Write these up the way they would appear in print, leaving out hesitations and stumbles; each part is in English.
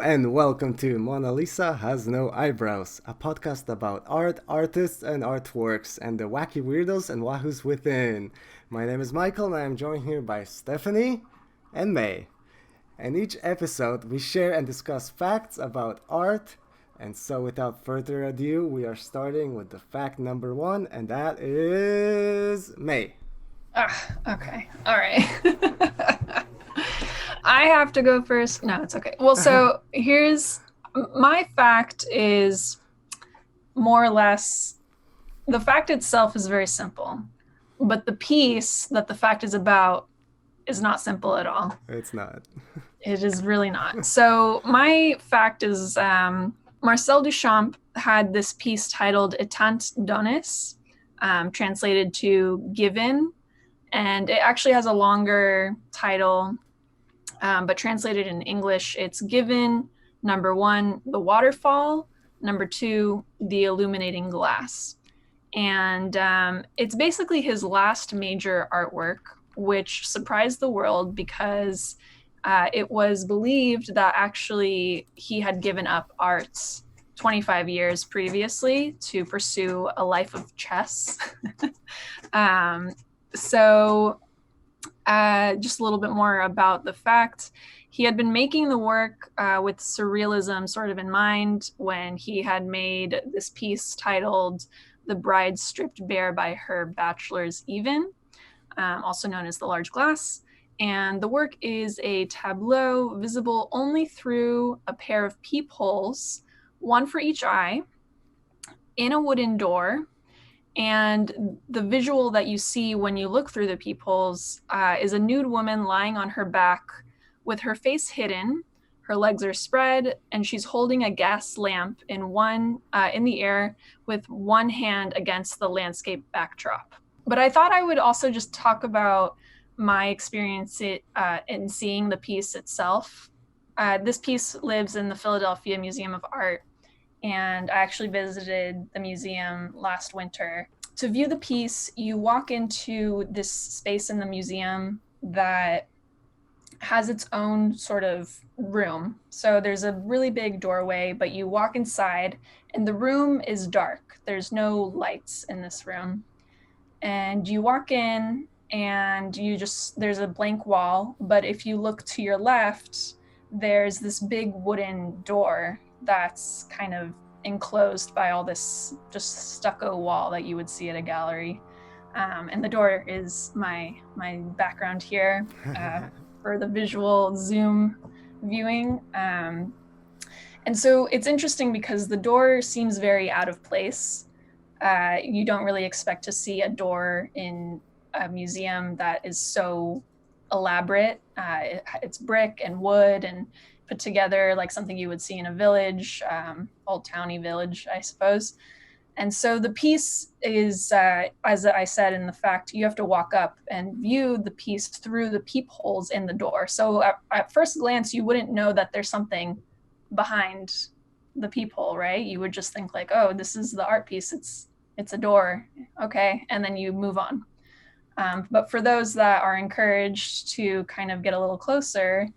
and welcome to Mona Lisa Has No Eyebrows, a podcast about art, artists, and artworks, and the wacky weirdos and wahoos within. My name is Michael, and I am joined here by Stephanie and May. In each episode, we share and discuss facts about art. And so, without further ado, we are starting with the fact number one, and that is May. Okay. All right. I have to go first. No, it's okay. Well, so here's my fact is more or less the fact itself is very simple, but the piece that the fact is about is not simple at all. It's not. It is really not. So my fact is Marcel Duchamp had this piece titled Etant Donnés, translated to Given, and it actually has a longer title. But translated in English, it's Given, number 1, the Waterfall, number 2, the Illuminating glass. And it's basically his last major artwork, which surprised the world because it was believed that actually he had given up art 25 years previously to pursue a life of chess. Just a little bit more about the fact. He had been making the work with surrealism sort of in mind when he had made this piece titled The Bride Stripped Bare by Her Bachelor's Even, also known as The Large Glass. And the work is a tableau visible only through a pair of peepholes, one for each eye, in a wooden door. And the visual that you see when you look through the peepholes is a nude woman lying on her back with her face hidden, her legs are spread, and she's holding a gas lamp in the air with one hand against the landscape backdrop. But I thought I would also just talk about my experience in seeing the piece itself. This piece lives in the Philadelphia Museum of Art, and I actually visited the museum last winter. To view the piece, you walk into this space in the museum that has its own sort of room. So there's a really big doorway, but you walk inside and the room is dark. There's no lights in this room. And you walk in and there's a blank wall, but if you look to your left, there's this big wooden door that's kind of enclosed by all this just stucco wall that you would see at a gallery. And the door is my background here for the visual Zoom viewing. And so it's interesting because the door seems very out of place. You don't really expect to see a door in a museum that is so elaborate. It's brick and wood and put together like something you would see in a village, old towny village, I suppose. And so the piece is, as I said in the fact, you have to walk up and view the piece through the peepholes in the door. So at first glance, you wouldn't know that there's something behind the peephole, right? You would just think like, oh, this is the art piece. It's a door. Okay. And then you move on. But for those that are encouraged to kind of get a little closer,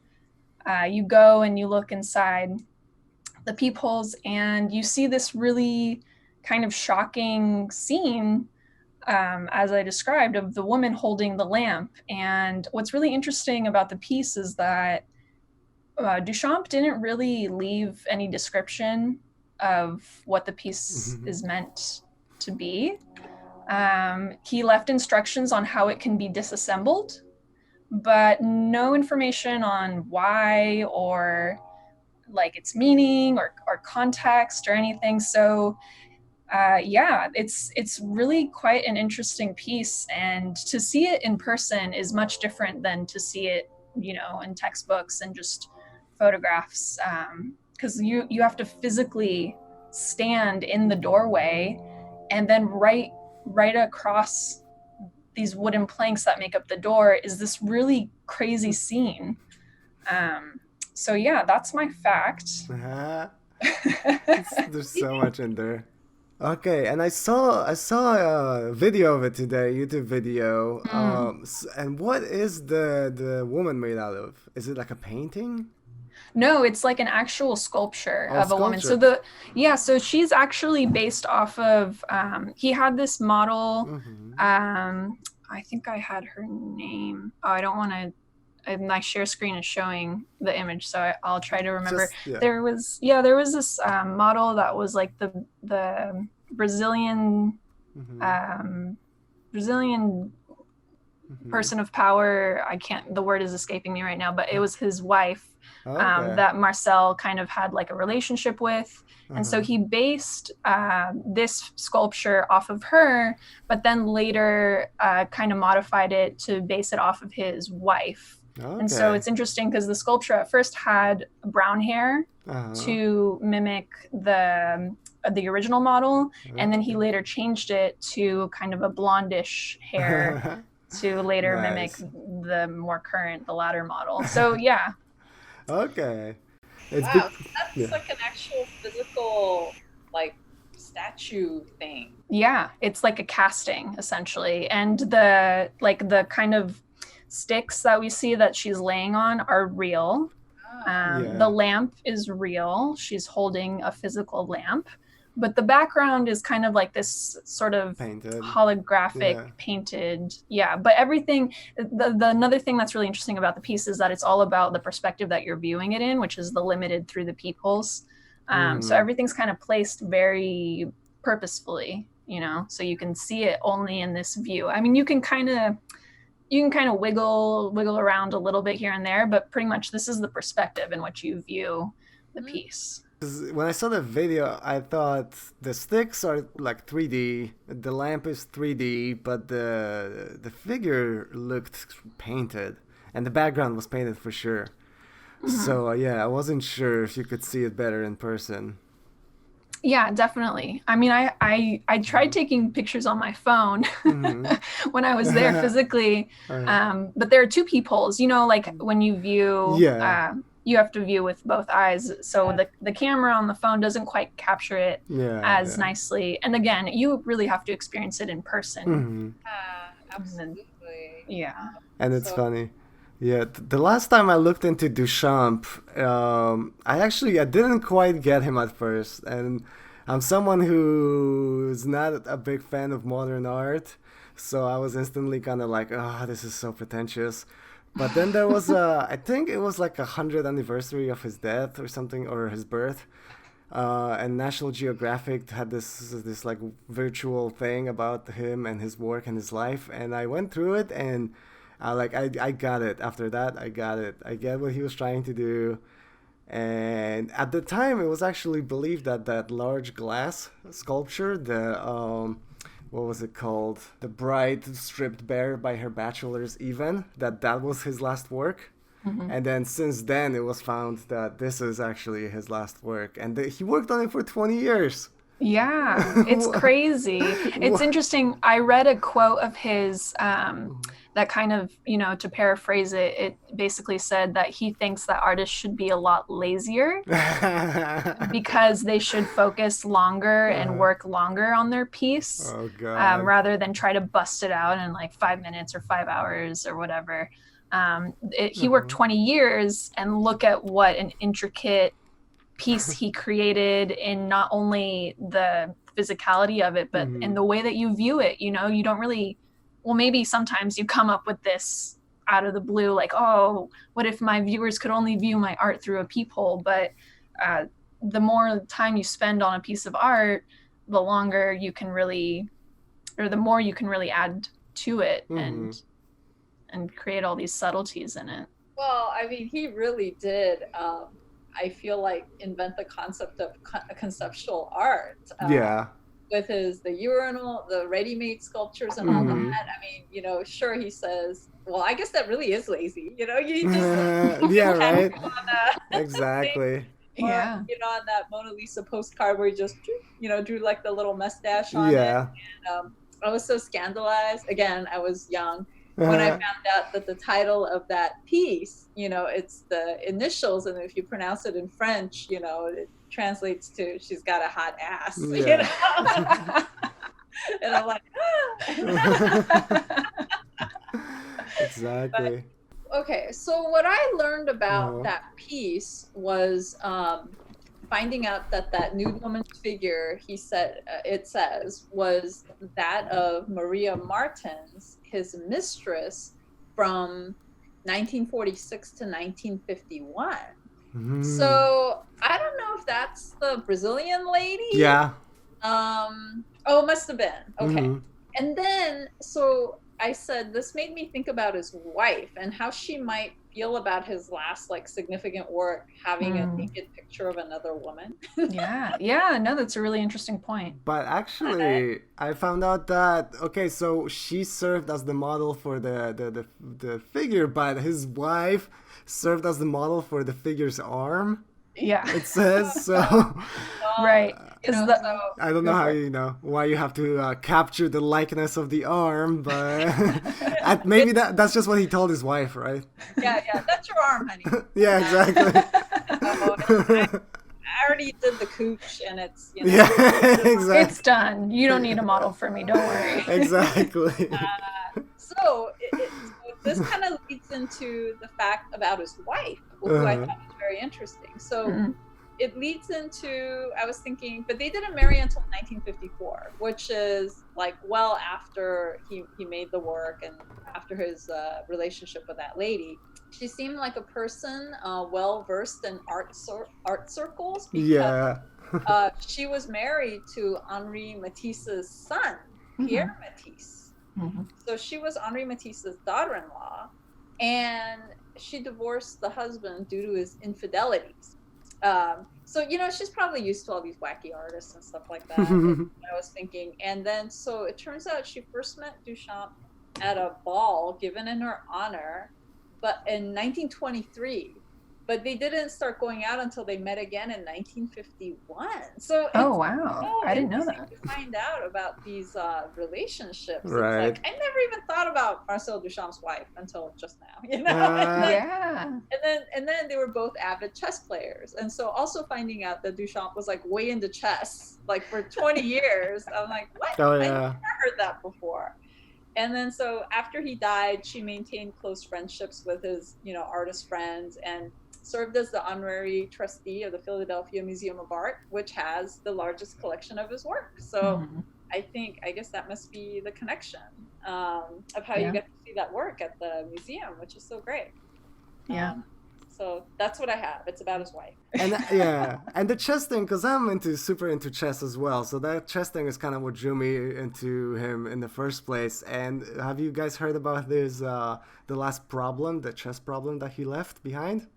you go and you look inside the peepholes and you see this really kind of shocking scene, as I described, of the woman holding the lamp. And what's really interesting about the piece is that Duchamp didn't really leave any description of what the piece is meant to be. He left instructions on how it can be disassembled, but no information on why or like its meaning or context or anything. So it's really quite an interesting piece, and to see it in person is much different than to see it, in textbooks and just photographs, because you have to physically stand in the doorway, and then right across these wooden planks that make up the door is this really crazy scene. So yeah, that's my fact. There's so much in there. Okay, and I saw a video of it today, YouTube video. And what is the woman made out of? Is it like a painting? No, it's like an actual sculpture Oh, of a woman. So sculpture. so she's actually based off of, he had this model. Mm-hmm. I think I had her name. Oh, I don't want to, my share screen is showing the image, so I'll try to remember. Just yeah. There was this model that was like the Brazilian Mm-hmm. Brazilian Mm-hmm. person of power. I can't, the word is escaping me right now, but it was his wife Okay. that Marcel kind of had like a relationship with. And so Uh-huh. he based this sculpture off of her, but then later kind of modified it to base it off of his wife. And so Okay. it's interesting because the sculpture at first had brown hair Uh-huh. to mimic the original model, and then he Okay. later changed it to kind of a blondish hair to later mimic Nice. the latter model. So yeah, Okay. It's Wow, big. so that's Yeah. like an actual physical, like, statue thing. yeah, it's like a casting essentially, and the kind of sticks that we see that she's laying on are real. Ah, The Yeah. lamp is real. She's holding a physical lamp, but the background is kind of like this sort of Painted. holographic Yeah. painted. Yeah, but everything, the another thing that's really interesting about the piece is that it's all about the perspective that you're viewing it in, which is the limited through the peepholes. So Mm-hmm. everything's kind of placed very purposefully, so you can see it only in this view. I mean, you can kind of wiggle around a little bit here and there, but pretty much this is the perspective in which you view the mhm. piece. 'Cause when I saw the video, I thought the sticks are like 3D, the lamp is 3D, but the figure looked painted, and the background was painted for sure. Mhm. So yeah, I wasn't sure if you could see it better in person. Yeah, definitely. I mean, I tried taking pictures on my phone Mm-hmm. when I was there physically, Uh, but there are two peepholes. Like when you view, yeah, you have to view with both eyes. So Yeah, the camera on the phone doesn't quite capture it yeah, as yeah. nicely. And again, you really have to experience it in person. Mm-hmm. And then, absolutely. yeah. And it's So, funny. Yeah, the last time I looked into Duchamp, I didn't quite get him at first, and I'm someone who's not a big fan of modern art, so I was instantly kind of like, oh, this is so pretentious. But then there was I think it was like 100th anniversary of his death or something, or his birth, and National Geographic had this like virtual thing about him and his work and his life, and I went through it, and I got it. After that, I got it. I get what he was trying to do, and at the time, it was actually believed that that large glass sculpture, the what was it called, the bride stripped bare by her bachelor's even, that was his last work. Mhm. And then since then, it was found that this is actually his last work, and he worked on it for 20 years. Yeah, it's crazy. It's interesting. I read a quote of his that kind of, to paraphrase it, it basically said that he thinks that artists should be a lot lazier because they should focus longer and work longer on their piece, Oh God. rather than try to bust it out in like 5 minutes or 5 hours or whatever. He worked Uh-huh. 20 years, and look at what an intricate piece he created in not only the physicality of it, but in Mhm. the way that you view it. You don't really, well, maybe sometimes you come up with this out of the blue, like, oh, what if my viewers could only view my art through a peephole? But the more time you spend on a piece of art, the longer you can really, or the more you can really add to it, Mhm. and create all these subtleties in it. well, I mean, he really did. I feel like invent the concept of conceptual art Yeah. with the urinal, the ready-made sculptures, and all that. Mhm. I mean, sure, he says, well, I guess that really is lazy. You just Yeah, kind of right. on a thing, Exactly. or Yeah. on that Mona Lisa postcard where he just drew like the little mustache on it. Yeah. I was so scandalized. Again, I was young when I found out that the title of that piece, it's the initials, and if you pronounce it in French, it translates to "she's got a hot ass." Yeah. And I'm like, ah. But Exactly. okay. So what I learned about Uh-huh. that piece was finding out that nude woman's figure, it says, was that of Maria Martens, his mistress, from 1946 to 1951. So I don't know if that's the Brazilian lady. Yeah. Oh, it must have been. Okay. And then, so I said, this made me think about his wife and how she might feel about his last like significant work, having a naked picture of another woman. Yeah, no, that's a really interesting point. But actually, I found out that, okay, so she served as the model for the figure, but his wife served as the model for the figure's arm. Yeah. It says so. Right. I don't know how why you have to capture the likeness of the arm, but maybe that's just what he told his wife, right? Yeah, that's your arm, honey. Yeah, exactly. I already did the cooch, and it's yeah, exactly. It's done. You don't need a model for me. Don't worry. Exactly. So this kind of leads into the fact about his wife, who I thought was very interesting. So it leads into, I was thinking, but they didn't marry until 1954, which is like well after he made the work and after his relationship with that lady. She seemed like a person well versed in art circles because she was married to Henri Matisse's son, Pierre Matisse. So she was Henri Matisse's daughter-in-law, and she divorced the husband due to his infidelities. So she's probably used to all these wacky artists and stuff like that. I was thinking, and then so it turns out she first met Duchamp at a ball given in her honor, but in 1923. But they didn't start going out until they met again in 1951. So wow, I didn't know that. To find out about these relationships, right? It's like, I never even thought about Marcel Duchamp's wife until just now, And then they were both avid chess players, and so also finding out that Duchamp was like way into chess, like for 20 years. I'm like, what? Oh, yeah. I never heard that before. And then so after he died, she maintained close friendships with his, artist friends, and served as the honorary trustee of the Philadelphia Museum of Art, which has the largest collection of his work. So I guess that must be the connection of how you get to see that work at the museum, which is so great. Yeah. So that's what I have. It's about his wife. And and the chess thing, because I'm super into chess as well. So that chess thing is kind of what drew me into him in the first place. And have you guys heard about this, the last problem, the chess problem that he left behind?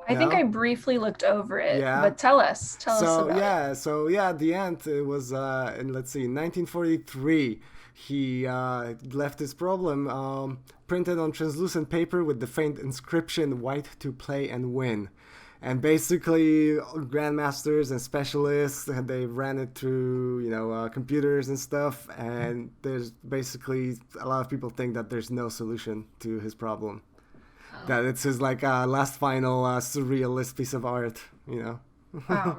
I think I briefly looked over it, but tell us about it. So at the end, it was, in 1943, he left his problem printed on translucent paper with the faint inscription, "White to play and win." And basically, grandmasters and specialists, they ran it through, computers and stuff, and there's basically, a lot of people think that there's no solution to his problem. That it's his last final surrealist piece of art, Oh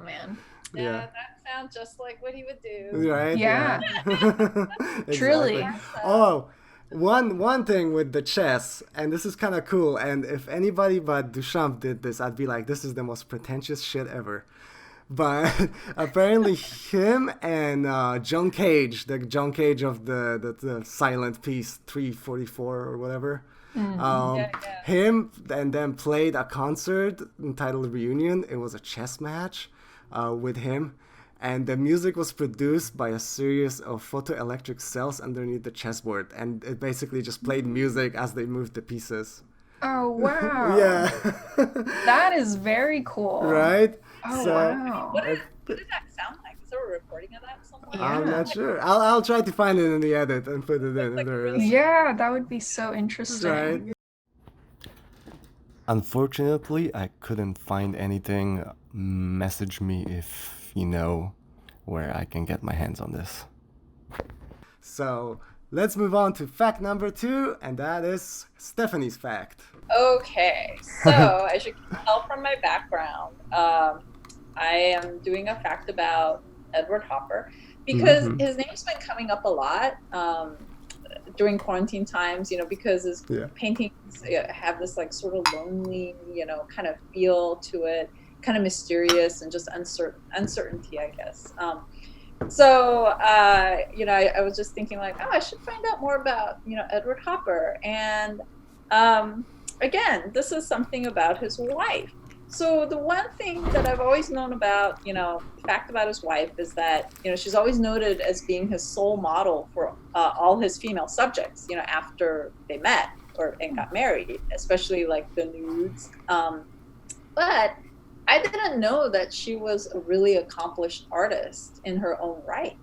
man. Yeah, that sounds just like what he would do. Right? Yeah. Exactly. Truly. Oh, one thing with the chess, and this is kind of cool, and if anybody but Duchamp did this, I'd be like, this is the most pretentious shit ever. But apparently him and John Cage, the John Cage of the silent piece 344 or whatever, him and them played a concert entitled Reunion. It was a chess match with him, and the music was produced by a series of photoelectric cells underneath the chessboard, and it basically just played music as they moved the pieces. Oh wow. Yeah. That is very cool. Right? Oh wow. What did that sound like? Is there a recording of that somewhere? I'm not sure. I'll try to find it in the edit and put it in. Yeah, that would be so interesting. Right. Unfortunately, I couldn't find anything. Message me if you know where I can get my hands on this. So let's move on to fact number 2, and that is Stephanie's fact. Okay, so as you can tell from my background, I am doing a fact about Edward Hopper because his name's been coming up a lot. during quarantine times, because his paintings have this like sort of lonely, kind of feel to it, kind of mysterious and just uncertainty, I guess. So I was just thinking like, I should find out more about Edward Hopper, and again, this is something about his wife. So the one thing that I've always known about, the fact about his wife is that, she's always noted as being his sole model for all his female subjects, after they met and got married, especially like the nudes. But I didn't know that she was a really accomplished artist in her own right.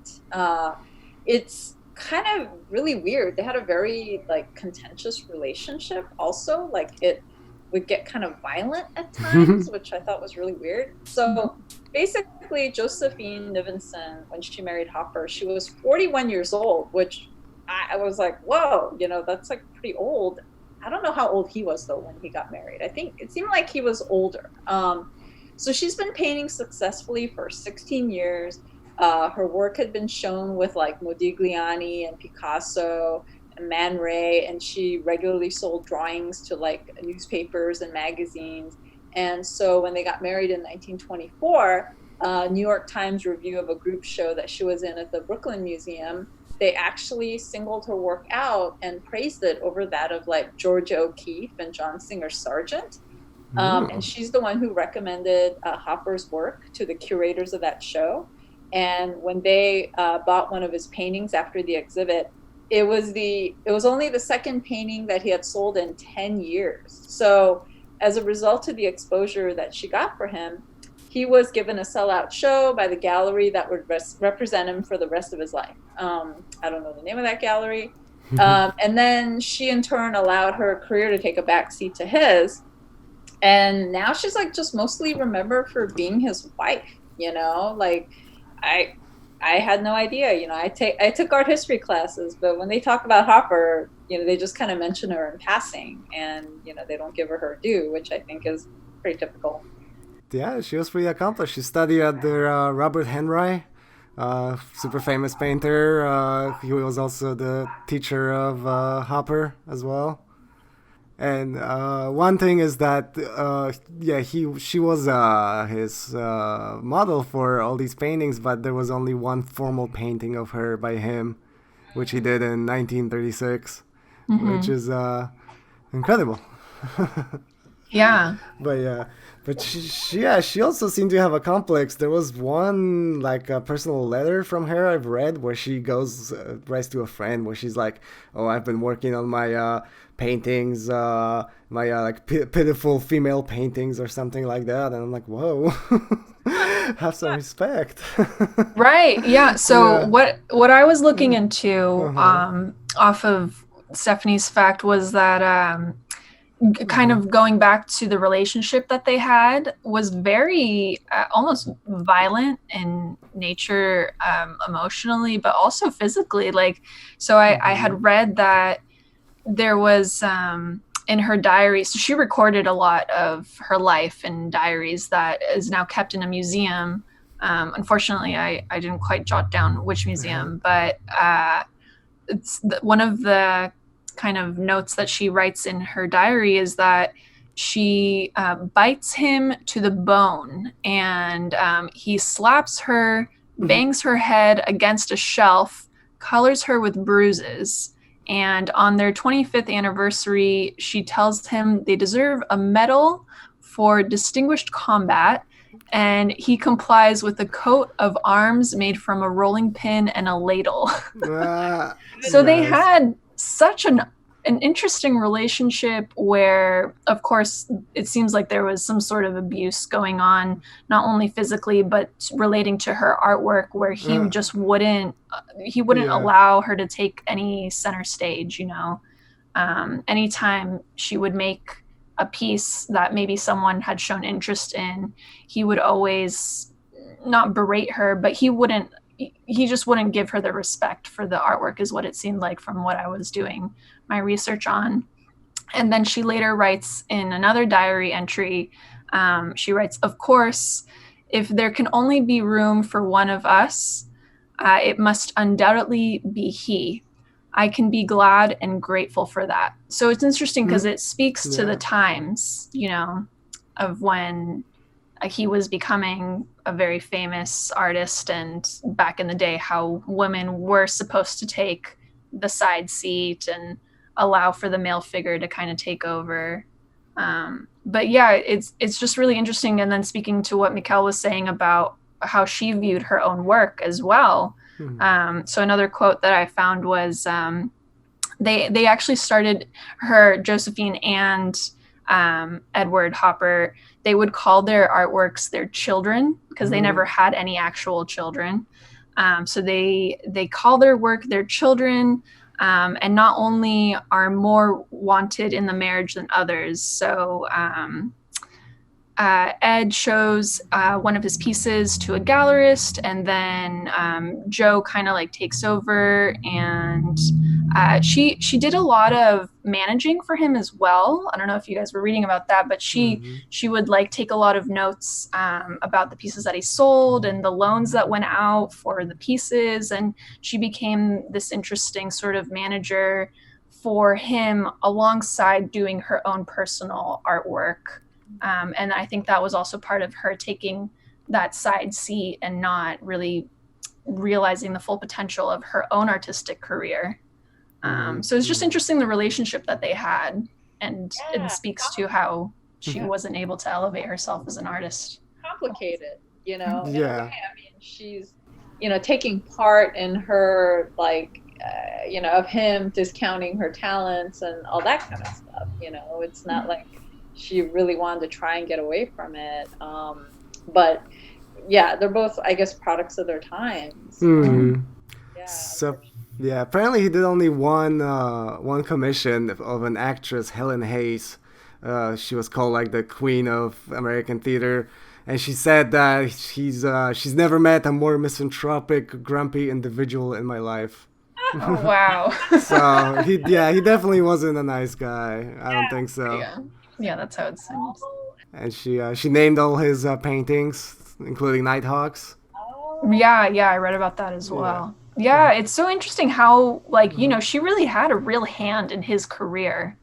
It's kind of really weird. They had a very like contentious relationship also. Like it would get kind of violent at times, which I thought was really weird. So basically, Josephine Nivenson, when she married Hopper, she was 41 years old, which I was like, whoa, that's like pretty old. I don't know how old he was though when he got married. I think it seemed like he was older. So she's been painting successfully for 16 years. Her work had been shown with like Modigliani and Picasso and Man Ray, and she regularly sold drawings to like newspapers and magazines. And so when they got married in 1924, New York Times review of a group show that she was in at the Brooklyn Museum, they actually singled her work out and praised it over that of like Georgia O'Keeffe and John Singer Sargent. And she's the one who recommended Hopper's work to the curators of that show. And when they bought one of his paintings after the exhibit, it was only the second painting that he had sold in 10 years. So as a result of the exposure that she got for him, he was given a sellout show by the gallery that would represent him for the rest of his life. I don't know the name of that gallery. And then she in turn allowed her career to take a backseat to his. And now she's like just mostly remembered for being his wife, like I had no idea, I took art history classes, but when they talk about Hopper, they just kind of mention her in passing, and, they don't give her due, which I think is pretty typical. Yeah, she was pretty accomplished. She studied at the Robert Henry, super famous painter. He was also the teacher of Hopper as well. And one thing is that, she was his model for all these paintings, but there was only one formal painting of her by him, which he did in 1936, which is incredible. Yeah. But she also seemed to have a complex. There was one like a personal letter from her I've read where she writes to a friend where she's like, "Oh, I've been working on my paintings, my pitiful female paintings or something like that," and I'm like, "Whoa, have some respect." Right. Yeah. So what I was looking into off of Stephanie's fact was that kind of going back to the relationship that they had was very almost violent in nature, emotionally, but also physically. Like, so I had read that there was in her diary, so she recorded a lot of her life in diaries that is now kept in a museum. Unfortunately, I didn't quite jot down which museum, but it's one of the kind of notes that she writes in her diary is that she bites him to the bone, and he slaps her, bangs her head against a shelf, colors her with bruises. And on their 25th anniversary, she tells him they deserve a medal for distinguished combat, and he complies with a coat of arms made from a rolling pin and a ladle. So they had such an interesting relationship where, of course, it seems like there was some sort of abuse going on, not only physically, but relating to her artwork, where he just wouldn't allow her to take any center stage, anytime she would make a piece that maybe someone had shown interest in, he would always not berate her, but he just wouldn't give her the respect for the artwork, is what it seemed like from what I was doing my research on. And then she later writes in another diary entry, she writes, "Of course, if there can only be room for one of us, it must undoubtedly be he. I can be glad and grateful for that. So it's interesting because it speaks to the times, you know, of when he was becoming a very famous artist, and back in the day how women were supposed to take the side seat and allow for the male figure to kind of take over. But yeah, it's just really interesting. And then speaking to what Michal was saying about how she viewed her own work as well. So another quote that I found was they actually started her, Josephine and Edward Hopper, they would call their artworks their children because they never had any actual children. So they call their work their children, and not only are more wanted in the marriage than others. So Ed shows one of his pieces to a gallerist, and then Joe kind of like takes over, and she did a lot of managing for him as well. I don't know if you guys were reading about that, but she would like take a lot of notes about the pieces that he sold and the loans that went out for the pieces, and she became this interesting sort of manager for him alongside doing her own personal artwork. And I think that was also part of her taking that side seat and not really realizing the full potential of her own artistic career. So it's just interesting, the relationship that they had, and it speaks to how she wasn't able to elevate herself as an artist. Complicated, you know. In a way, I mean, she's, you know, taking part in her, like, you know, of him discounting her talents and all that kind of stuff. You know, it's not like she really wanted to try and get away from it. But yeah, they're both, I guess, products of their times. Yeah. So yeah, apparently he did only one commission of an actress, Helen Hayes. She was called like the Queen of American Theater, and she said that she's never met a more misanthropic, grumpy individual in my life. Oh, wow. So he definitely wasn't a nice guy. I don't think so. Yeah, that's how it seems. And she named all his paintings, including Nighthawks. Yeah, I read about that as well. Yeah, it's so interesting how, like, you know, she really had a real hand in his career.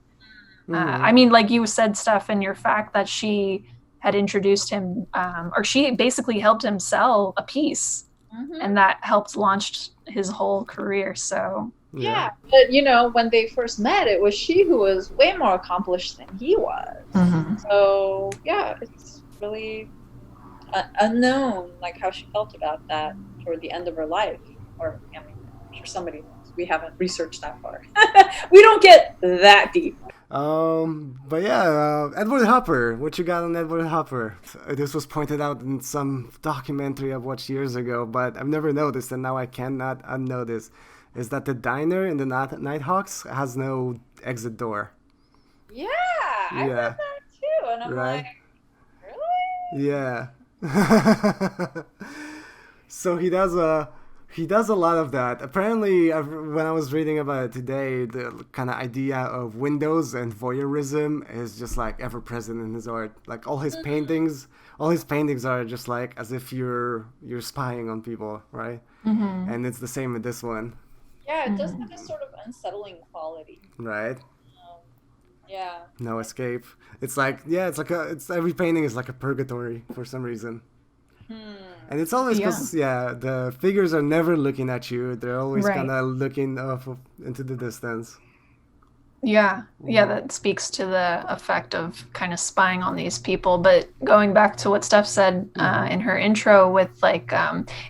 I mean, like you said, Steph, in your fact that she had introduced him, or she basically helped him sell a piece, and that helped launch his whole career. So yeah, but you know, when they first met, it was she who was way more accomplished than he was. So yeah, it's really unknown, like how she felt about that toward the end of her life. Or, I mean, I'm sure somebody knows. We haven't researched that far. We don't get that deep. But yeah, Edward Hopper. What you got on Edward Hopper? This was pointed out in some documentary I watched years ago, but I've never noticed, and now I cannot unnotice, is that the diner in the Nighthawks has no exit door. Yeah, I read that too, and I'm like, really? Yeah. So he does a lot of that. Apparently, when I was reading about it today, the kind of idea of windows and voyeurism is just like ever present in his art. Like all his paintings are just like as if you're spying on people, right? And it's the same with this one. Yeah, it does have this sort of unsettling quality. Right. Yeah. No escape. It's like every painting is like a purgatory for some reason. And it's always because the figures are never looking at you. They're always kind of looking off into the distance. Yeah, that speaks to the effect of kind of spying on these people. But going back to what Steph said in her intro with like,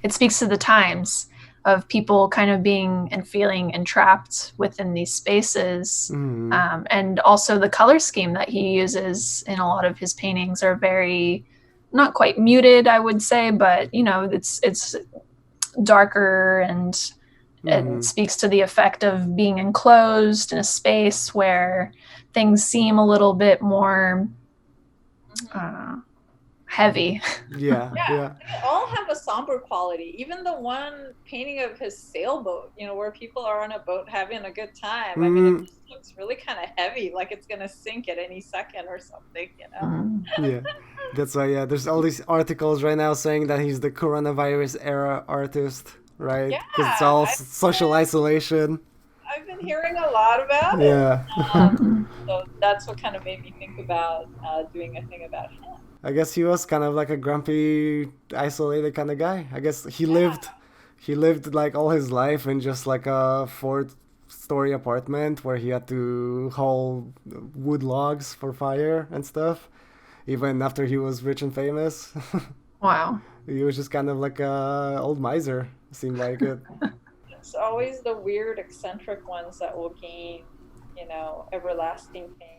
it speaks to the times of people kind of being and feeling entrapped within these spaces. And also the color scheme that he uses in a lot of his paintings are very, not quite muted, I would say, but you know, it's darker, and it speaks to the effect of being enclosed in a space where things seem a little bit more heavy. Yeah. They all have a somber quality. Even the one painting of his sailboat, you know, where people are on a boat having a good time. I mean, it just looks really kind of heavy, like it's gonna sink at any second or something, you know. Yeah, that's why. There's all these articles right now saying that he's the coronavirus era artist, right? Because it's all social isolation. I've been been hearing a lot about it. Yeah. So that's what kind of made me think about doing a thing about him. I guess he was kind of like a grumpy, isolated kind of guy. I guess he lived like all his life in just like a fourth-story apartment where he had to haul wood logs for fire and stuff. Even after he was rich and famous, Wow. he was just kind of like a old miser. Seemed like it. It's always the weird, eccentric ones that will gain, everlasting fame.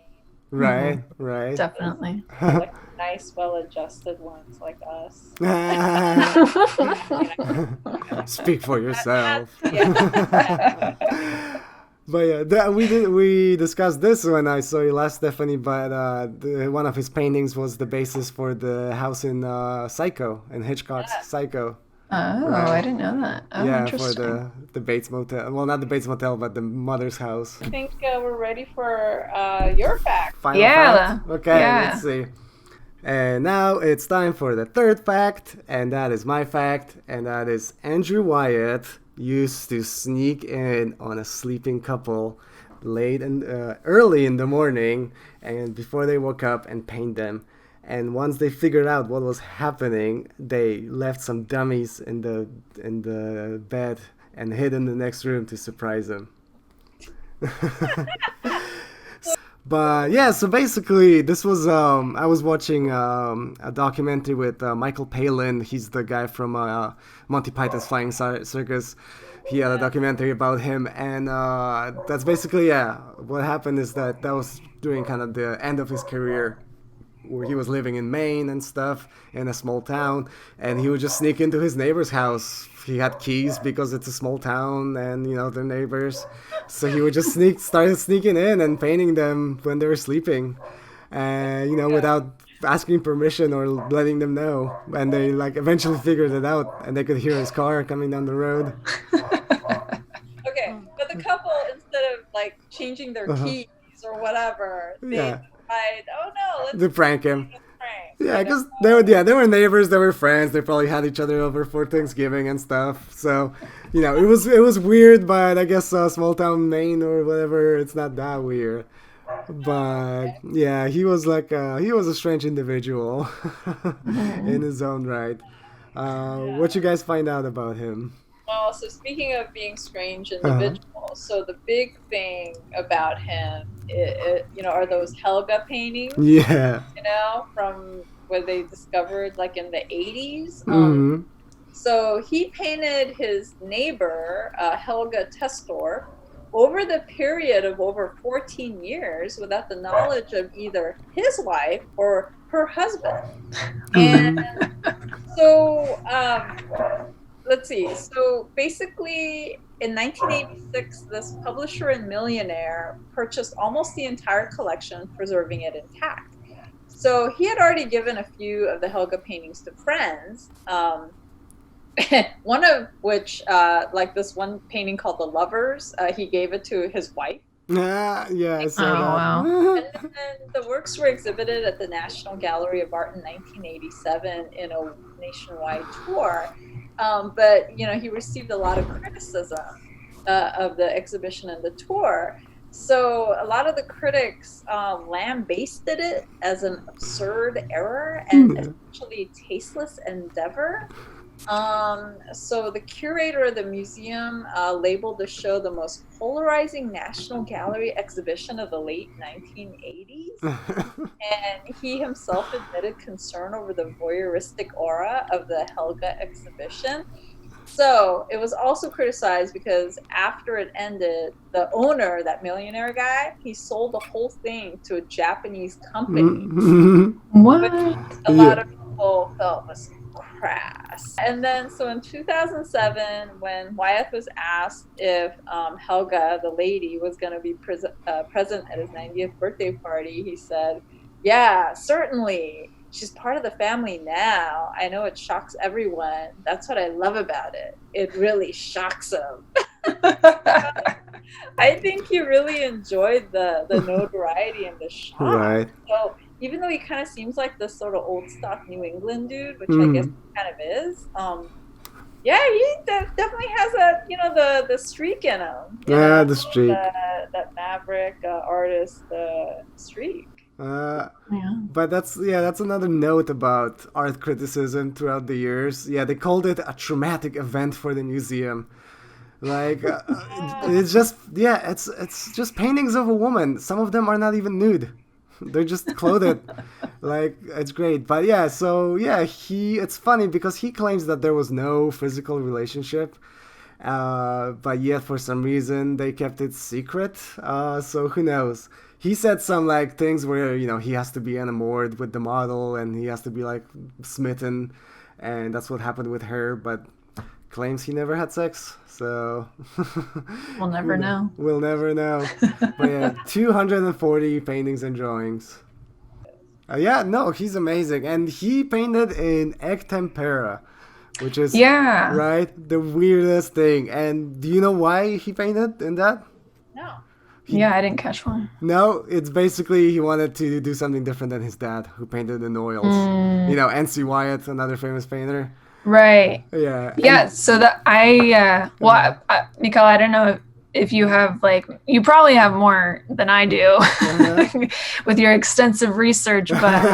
Right, right. Definitely. Like nice, well-adjusted ones like us. Speak for yourself. Yeah. But yeah, we discussed this when I saw you last, Stephanie. But one of his paintings was the basis for the house in Psycho, in Hitchcock's Psycho. Oh, Right. I didn't know that. Oh, Yeah, interesting. for the Bates Motel. Well, not the Bates Motel, but the mother's house. I think we're ready for your fact. Final Yeah, fact? Okay, yeah. let's see. And now it's time for the third fact, and that is my fact, and that is Andrew Wyeth used to sneak in on a sleeping couple early in the morning, and before they woke up, and paint them. And once they figured out what was happening, they left some dummies in the bed and hid in the next room to surprise them. But yeah, so basically, this was I was watching a documentary with Michael Palin. He's the guy from Monty Python's Flying Circus. He had a documentary about him, and that's basically what happened is that was during kind of the end of his career, where he was living in Maine and stuff in a small town, and he would just sneak into his neighbor's house. He had keys because it's a small town, and they're neighbors, so he would just started sneaking in and painting them when they were sleeping, and without asking permission or letting them know. And they eventually figured it out, and they could hear his car coming down the road. Okay, but the couple, instead of changing their keys or whatever, they decide, oh no, let's To prank him. prank. Yeah, because they were neighbors, they were friends, they probably had each other over for Thanksgiving and stuff. So, it was weird, but I guess small town Maine or whatever, it's not that weird. But yeah, he was a strange individual in his own right. What you guys find out about him? Well, so speaking of being strange individuals, so the big thing about him, are those Helga paintings. Yeah. From where they discovered in the 80s. Mm-hmm. So he painted his neighbor, Helga Testor, over the period of over 14 years without the knowledge of either his wife or her husband. And so, let's see. So basically, in 1986, this publisher and millionaire purchased almost the entire collection, preserving it intact. So he had already given a few of the Helga paintings to friends, one of which, this one painting called The Lovers, he gave it to his wife. Yeah, I saw that. Wow. And then the works were exhibited at the National Gallery of Art in 1987 in a nationwide tour. But, he received a lot of criticism of the exhibition and the tour. So a lot of the critics lambasted it as an absurd error and essentially tasteless endeavor. So the curator of the museum labeled the show the most polarizing National Gallery exhibition of the late 1980s. And he himself admitted concern over the voyeuristic aura of the Helga exhibition. So it was also criticized because after it ended, the owner, that millionaire guy, he sold the whole thing to a Japanese company. What? Which a lot of people felt was crass. And then, so in 2007, when Wyeth was asked if Helga, the lady, was going to be present at his 90th birthday party, he said, "Yeah, certainly. She's part of the family now. I know it shocks everyone. That's what I love about it. It really shocks them." I think he really enjoyed the notoriety and the shock. Right. So even though he kind of seems like this sort of old stock New England dude, which I guess he kind of is, Yeah, he definitely has a the streak in him. The streak. That maverick artist streak. Uh, Yeah. but that's another note about art criticism throughout the years. Yeah, they called it a traumatic event for the museum. Like it's just it's just paintings of a woman. Some of them are not even nude. They're just clothed. Like it's great. But yeah, so yeah, it's funny because he claims that there was no physical relationship. But yet for some reason they kept it secret. So who knows? He said some like things where he has to be enamored with the model and he has to be like smitten, and that's what happened with her. But claims he never had sex. So We'll never know. We'll never know. But yeah, 240 paintings and drawings. Yeah, no, he's amazing, and he painted in egg tempera, which is right the weirdest thing. And do you know why he painted in that? No. Yeah, I didn't catch one. No, it's basically he wanted to do something different than his dad, who painted in oils. N.C. Wyeth, another famous painter. Right. Yeah. Yeah. So that Michal, I don't know if you have you probably have more than I do with your extensive research, but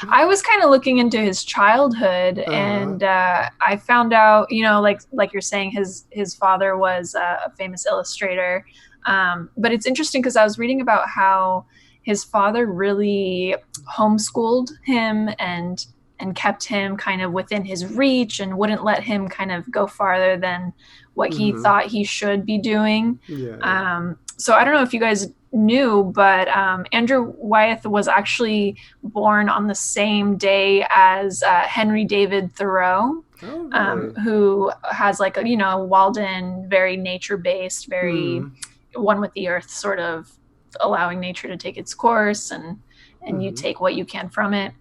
I was kind of looking into his childhood, and I found out, like you're saying, his father was a famous illustrator. But it's interesting because I was reading about how his father really homeschooled him and kept him kind of within his reach and wouldn't let him kind of go farther than what he thought he should be doing. So I don't know if you guys knew, but Andrew Wyeth was actually born on the same day as Henry David Thoreau. Oh, really? Who has Walden, very nature-based, very one with the earth, sort of allowing nature to take its course, and you take what you can from it.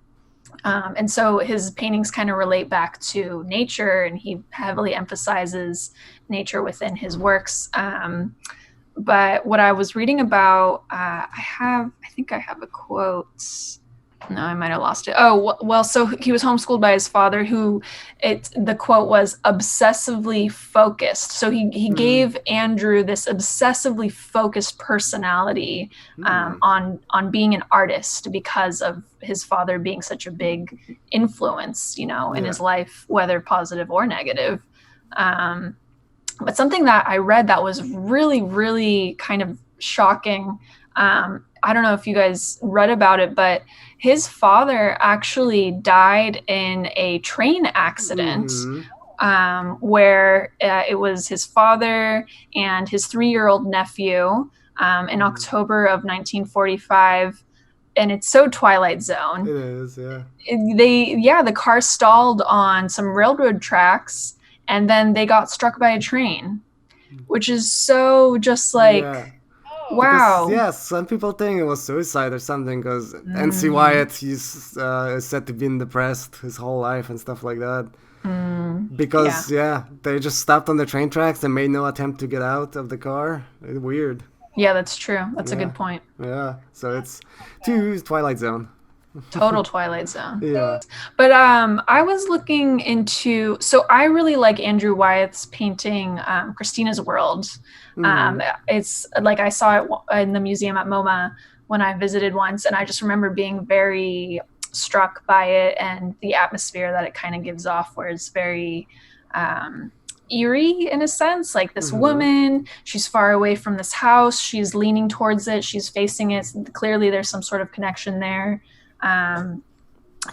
And so his paintings kind of relate back to nature, and he heavily emphasizes nature within his works. But what I was reading about, I think I have a quote. No, I might have lost it. Oh, well, so he was homeschooled by his father, the quote was obsessively focused. So he gave Andrew this obsessively focused personality on being an artist because of his father being such a big influence, in his life, whether positive or negative. But something that I read that was really, really kind of shocking. I don't know if you guys read about it, but his father actually died in a train accident where it was his father and his 3-year-old nephew in October of 1945. And it's so Twilight Zone. It is, yeah. The car stalled on some railroad tracks, and then they got struck by a train, which is so just wow. Because, some people think it was suicide or something because N.C. Wyeth, he's said to be depressed his whole life and stuff like that. Because, they just stopped on the train tracks and made no attempt to get out of the car. It's weird. Yeah, that's true. That's a good point. Yeah, so it's too Twilight Zone. Total Twilight Zone. Yeah. But I was looking into, so I really like Andrew Wyeth's painting, Christina's World. It's like I saw it in the museum at MoMA when I visited once, and I just remember being very struck by it and the atmosphere that it kind of gives off, where it's very eerie in a sense. Like this woman, she's far away from this house, she's leaning towards it, she's facing it. Clearly there's some sort of connection there.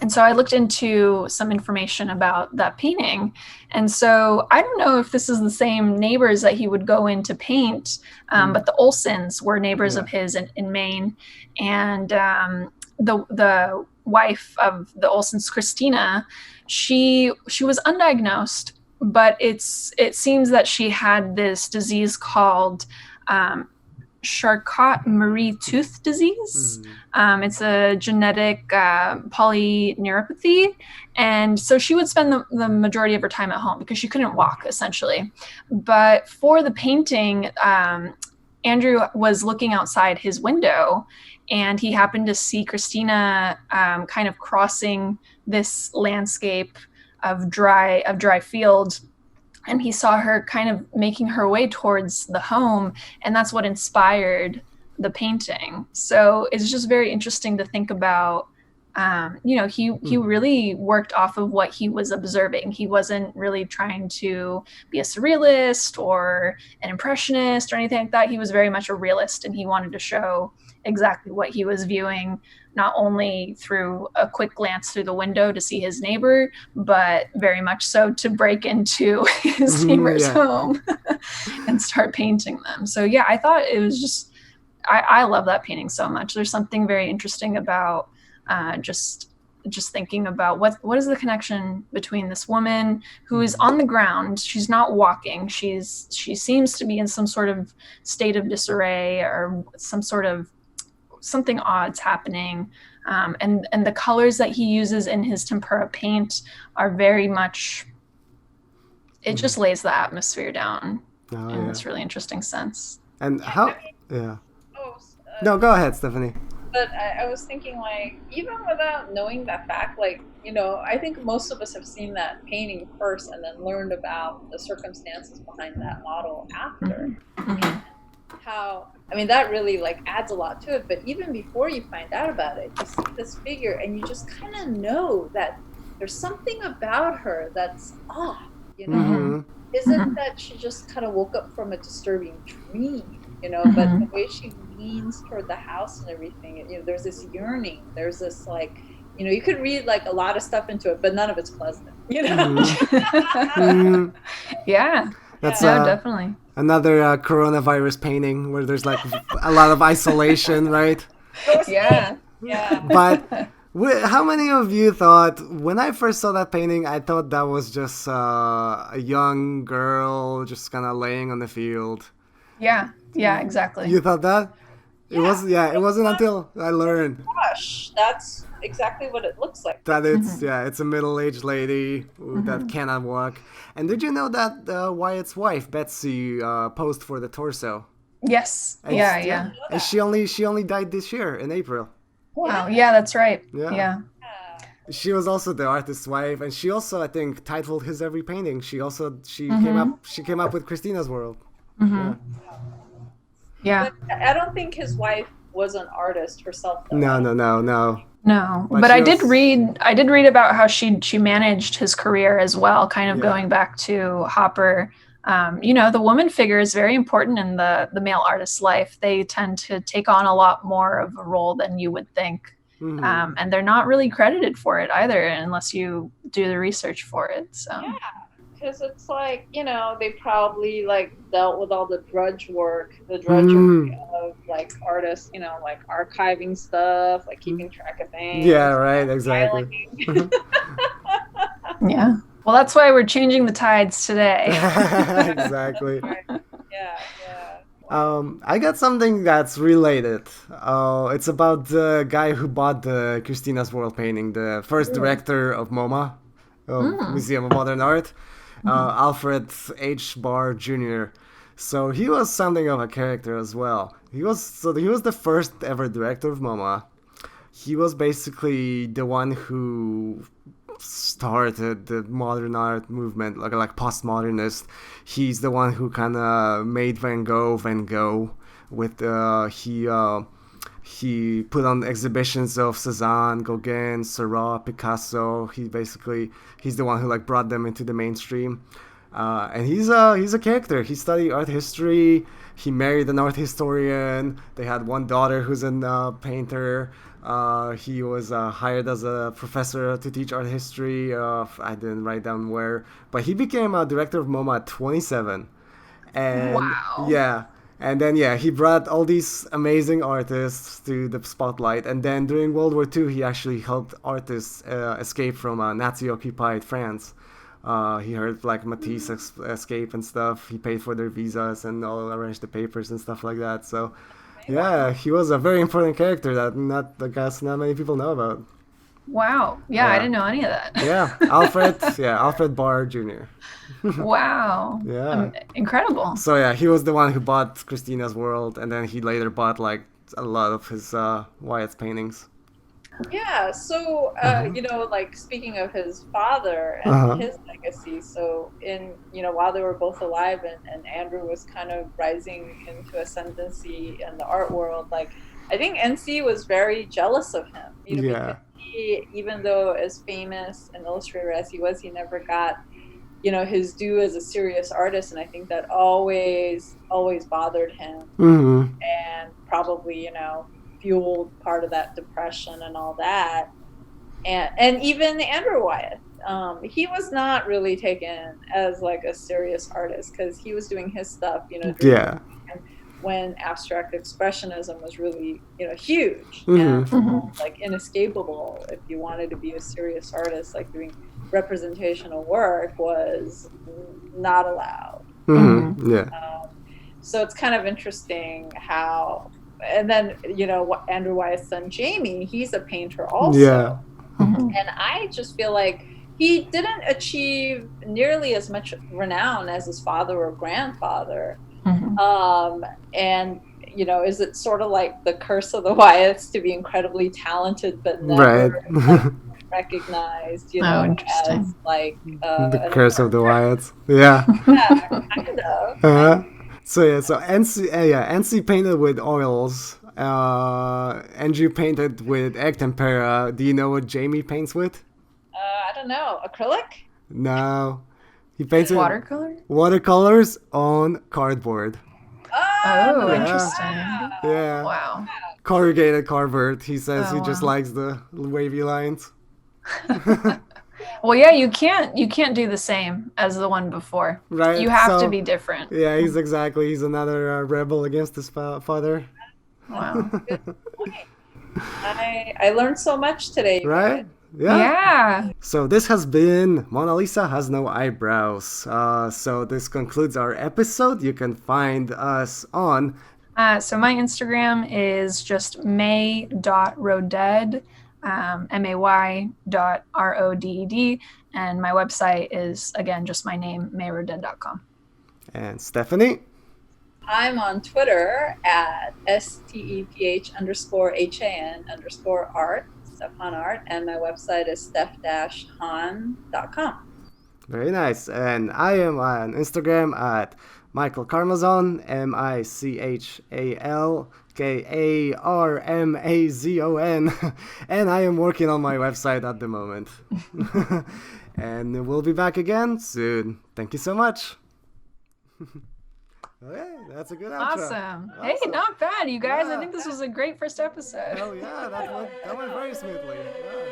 And so I looked into some information about that painting. And so I don't know if this is the same neighbors that he would go in to paint, but the Olsons were neighbors of his in Maine. And the wife of the Olsons, Christina, she was undiagnosed, but it seems that she had this disease called Charcot-Marie Tooth disease. It's a genetic polyneuropathy. And so she would spend the majority of her time at home because she couldn't walk, essentially. But for the painting, Andrew was looking outside his window, and he happened to see Christina kind of crossing this landscape of dry field. and he saw her kind of making her way towards the home, and that's what inspired the painting. So it's just very interesting to think about. He really worked off of what he was observing. He wasn't really trying to be a surrealist or an impressionist or anything like that. He was very much a realist, and he wanted to show exactly what he was viewing, not only through a quick glance through the window to see his neighbor, but very much so to break into his neighbor's home and start painting them. So yeah, I thought it was just, I love that painting so much. There's something very interesting about just thinking about what is the connection between this woman who is on the ground. She's not walking. She seems to be in some sort of state of disarray, or something odd's happening. And the colors that he uses in his tempera paint are very much, it just lays the atmosphere down in this really interesting sense. And how, no, go ahead, Stephanie. But I was thinking, like, even without knowing that fact, like, I think most of us have seen that painting first and then learned about the circumstances behind that model after. Mm-hmm. How, that really, like, adds a lot to it. But even before you find out about it, you see this figure and you just kind of know that there's something about her that's off, Is it that she just kind of woke up from a disturbing dream? But the way she leans toward the house and everything, there's this yearning. There's this, like, you could read, like, a lot of stuff into it, but none of it's pleasant, Yeah. That's definitely. Another coronavirus painting where there's, like, a lot of isolation, right? Yeah. But how many of you thought, when I first saw that painting, I thought that was just a young girl just kind of laying on the field? Yeah, exactly. You thought that? It wasn't until I learned. Gosh, that's exactly what it looks like. That it's a middle-aged lady that cannot walk. And did you know that Wyeth's wife, Betsy, posed for the torso? Yes. And Yeah. And she only died this year in April. Wow. Yeah, that's right. Yeah. She was also the artist's wife, and she also, I think, titled his every painting. She came up with Christina's World. Yeah. But I don't think his wife was an artist herself, though. No. But I did read about how she managed his career as well, kind of going back to Hopper. The woman figure is very important in the male artist's life. They tend to take on a lot more of a role than you would think. And they're not really credited for it either, unless you do the research for it. So. Yeah. Because it's like, they probably, like, dealt with all the drudgery of, like, artists, like archiving stuff, like keeping track of things. Yeah, right, exactly. Yeah. Well, that's why we're changing the tides today. Exactly. Yeah. I got something that's related. It's about the guy who bought the Christina's World painting, the first director of MoMA, Museum of Modern Art. Alfred H. Barr Jr. So he was something of a character as well. He was the first ever director of MoMA. He was basically the one who started the modern art movement, like postmodernist. He's the one who kind of made Van Gogh with he put on exhibitions of Cézanne, Gauguin, Seurat, Picasso. He's the one who, like, brought them into the mainstream. And he's a character. He studied art history. He married an art historian. They had one daughter who's a painter. He was hired as a professor to teach art history. I didn't write down where, but he became a director of MoMA at 27. And wow. Yeah. And then, he brought all these amazing artists to the spotlight. And then during World War II, he actually helped artists escape from Nazi-occupied France. He heard, like, Matisse escape and stuff. He paid for their visas and arranged the papers and stuff like that. So, he was a very important character that not many people know about. Wow. Yeah, I didn't know any of that. Yeah, Alfred Barr Jr. Wow. Yeah. Incredible. So he was the one who bought Christina's World, and then he later bought, like, a lot of his Wyeth's paintings. Yeah, so you know, like speaking of his father and Uh-huh. his legacy, so in while they were both alive and Andrew was kind of rising into ascendancy in the art world, like I think NC was very jealous of him, because Yeah. he, even though as famous an illustrator as he was, he never got his due as a serious artist, and I think that always bothered him, Mm-hmm. and probably fueled part of that depression and all that. And even Andrew Wyeth, he was not really taken as like a serious artist because he was doing his stuff during the Yeah. time when abstract expressionism was really huge and Mm-hmm. like inescapable. If you wanted to be a serious artist, like doing representational work was not allowed. Mm-hmm. Yeah. So it's kind of interesting how, and then Andrew Wyeth's son Jamie, he's a painter also, Yeah. and I just feel like he didn't achieve nearly as much renown as his father or grandfather. And is it sort of like the curse of the Wyeths to be incredibly talented but never Right. recognized, interesting. as like The an curse of the important Wyeths. Yeah. person? Kind of. Uh-huh. So NC painted with oils. And you painted with egg tempera. Do you know what Jamie paints with? I don't know, acrylic. No. He paints with Watercolor? watercolors on cardboard. Oh, Yeah. interesting. Yeah. Wow. Corrugated cardboard. He says Oh, he just wow. likes the wavy lines. Well, yeah, you can't do the same as the one before. Right. You have So, to be different. Yeah, he's another rebel against his father. Wow. Good point. I learned so much today, Right? guys. Yeah. So this has been Mona Lisa Has No Eyebrows. So this concludes our episode. You can find us on... So my Instagram is just may.roded, may.rodded, and my website is, again, just my name, mayroded.com. And Stephanie? I'm on Twitter at steph_han_art, Stephan Art, and my website is steph-han.com. Very nice. And I am on Instagram at Michal Karmazon, MichalKarmazon, and I am working on my website at the moment. And we'll be back again soon. Thank you so much. Okay, that's a good outro. Awesome. Hey, not bad, you guys. Yeah. I think this was a great first episode. Oh yeah, that went very smoothly. Yeah.